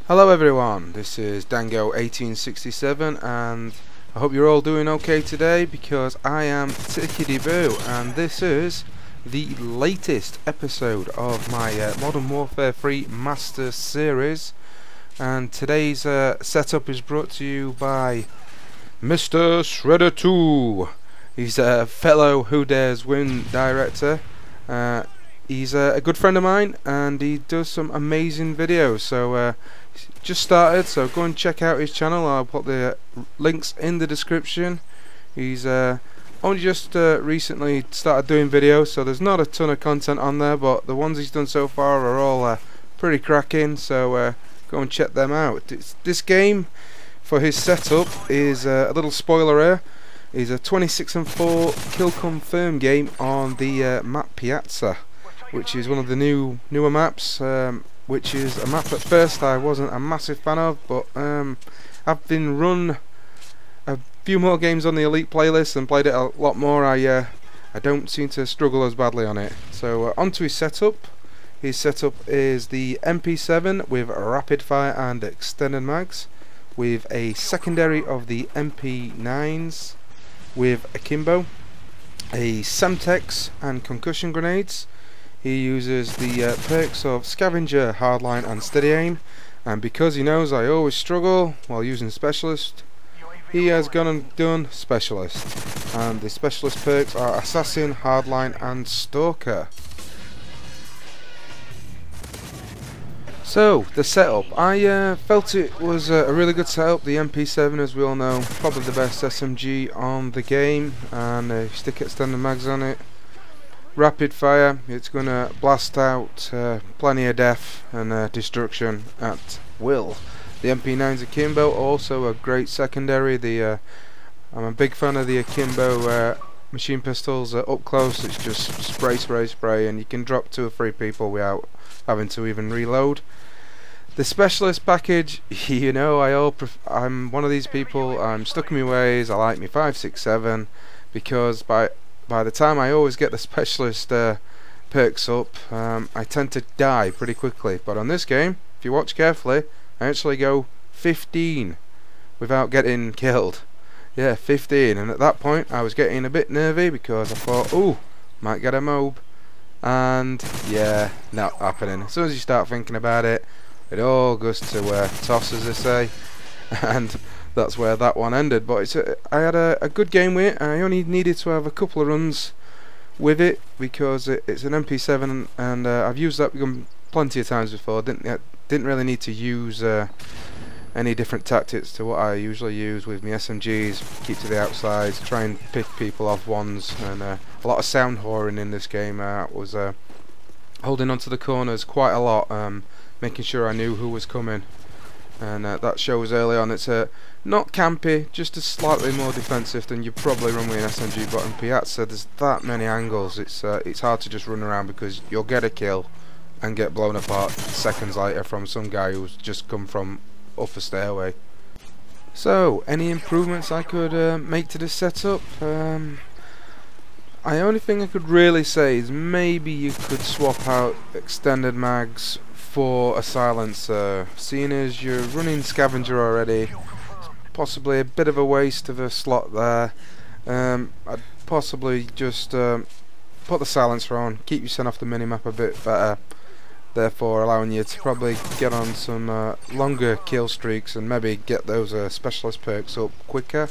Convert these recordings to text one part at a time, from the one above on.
Hello everyone, this is Dango1867 and I hope you're all doing okay today because I am tickety-boo and this is the latest episode of my Modern Warfare 3 Master Series, and today's setup is brought to you by MrShredder2. He's a fellow Who Dares Win director. He's a good friend of mine and he does some amazing videos, so just started, so go and check out his channel. I'll put the links in the description. He's only just recently started doing videos, so there's not a ton of content on there, but the ones he's done so far are all pretty cracking, so go and check them out. This game for his setup is a little spoiler here, is a 26-4 kill confirm game on the map Piazza, which is one of the newer maps, which is a map at first I wasn't a massive fan of, but I've been run a few more games on the Elite playlist and played it a lot more. I don't seem to struggle as badly on it. So onto his setup. His setup is the MP7 with rapid fire and extended mags, with a secondary of the MP9s with akimbo, a Semtex and concussion grenades. He uses the perks of Scavenger, Hardline and Steady Aim, and because he knows I always struggle while using Specialist, he has gone and done Specialist, and the Specialist perks are Assassin, Hardline and Stalker. So, the setup. I felt it was a really good setup. The MP7, as we all know, probably the best SMG on the game, and stick extended mags on it. Rapid fire, it's going to blast out plenty of death and destruction at will. The MP9's akimbo, also a great secondary. I'm a big fan of the akimbo machine pistols up close. It's just spray, spray, spray, and you can drop 2 or 3 people without having to even reload. The specialist package, you know, I'm one of these people. I'm stuck in my ways. I like me 5, 6, 7 because by the time I always get the specialist perks up, I tend to die pretty quickly. But on this game, if you watch carefully, I actually go 15 without getting killed. Yeah, 15. And at that point, I was getting a bit nervy because I thought, ooh, might get a mob. And yeah, not happening. As soon as you start thinking about it, it all goes to toss, as they say. And that's where that one ended. But I had a good game with it. I only needed to have a couple of runs with it because it's an MP7, and I've used that gun plenty of times before. Didn't really need to use any different tactics to what I usually use with my SMGs. Keep to the outsides, try and pick people off ones, and a lot of sound whoring in this game. Was holding onto the corners quite a lot, making sure I knew who was coming. And that shows early on. It's not campy, just a slightly more defensive than you probably run with an SMG. But in Piazza, there's that many angles. It's hard to just run around because you'll get a kill and get blown apart seconds later from some guy who's just come from up a stairway. So, any improvements I could make to this setup? The only thing I could really say is maybe you could swap out extended mags for a silencer. Seeing as you're running Scavenger already, it's possibly a bit of a waste of a slot there. I'd possibly just put the silencer on, keep you sent off the minimap a bit better, therefore allowing you to probably get on some longer kill streaks and maybe get those specialist perks up quicker.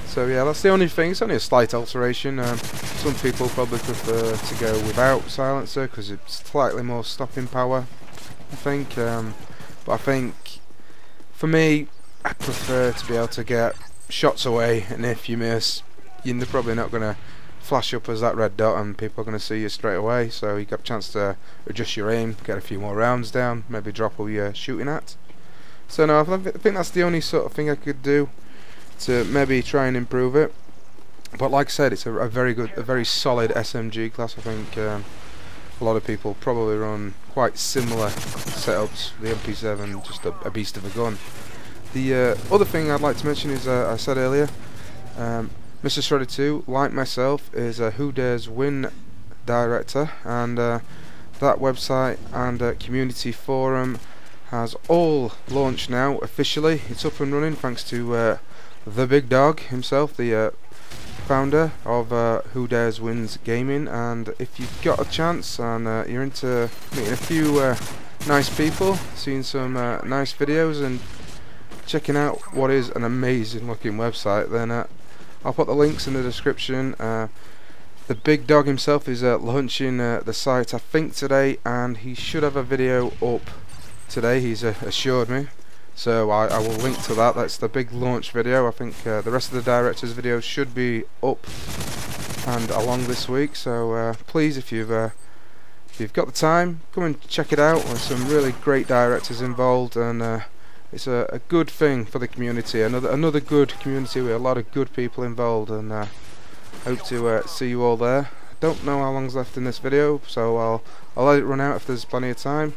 So yeah, that's the only thing. It's only a slight alteration. Some people probably prefer to go without silencer because it's slightly more stopping power, I think. But I think for me, I prefer to be able to get shots away, and if you miss, you're probably not going to flash up as that red dot and people are going to see you straight away, so you got a chance to adjust your aim, get a few more rounds down, maybe drop who you're shooting at. So no, I think that's the only sort of thing I could do to maybe try and improve it. But like I said, it's a very good, a very solid SMG class. I think a lot of people probably run quite similar setups. The MP7, just a beast of a gun. The other thing I'd like to mention is, I said earlier, MrShredder2, like myself, is a Who Dares Win director, and that website and community forum has all launched now officially. It's up and running thanks to the big dog himself, the founder of Who Dares Wins Gaming. And if you've got a chance and you're into meeting a few nice people, seeing some nice videos and checking out what is an amazing looking website, then I'll put the links in the description. The big dog himself is launching the site I think today, and he should have a video up today, he's assured me, so I will link to that. That's the big launch video. I think the rest of the directors' videos should be up and along this week, so please, if you've got the time, come and check it out. There's some really great directors involved, and it's a good thing for the community, another good community with a lot of good people involved, and hope to see you all there. I don't know how long's left in this video, so I'll let it run out if there's plenty of time.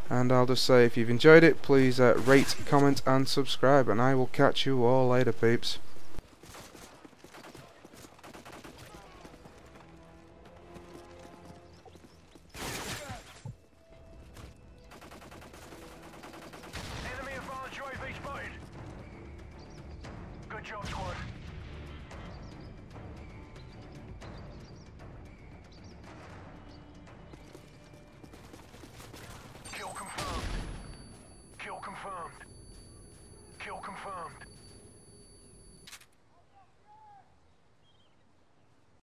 And I'll just say, if you've enjoyed it, please rate, comment and subscribe, and I will catch you all later, peeps. Enemy advanced UAV spotted. Good job, squad. Kill confirmed. Kill confirmed. Kill confirmed.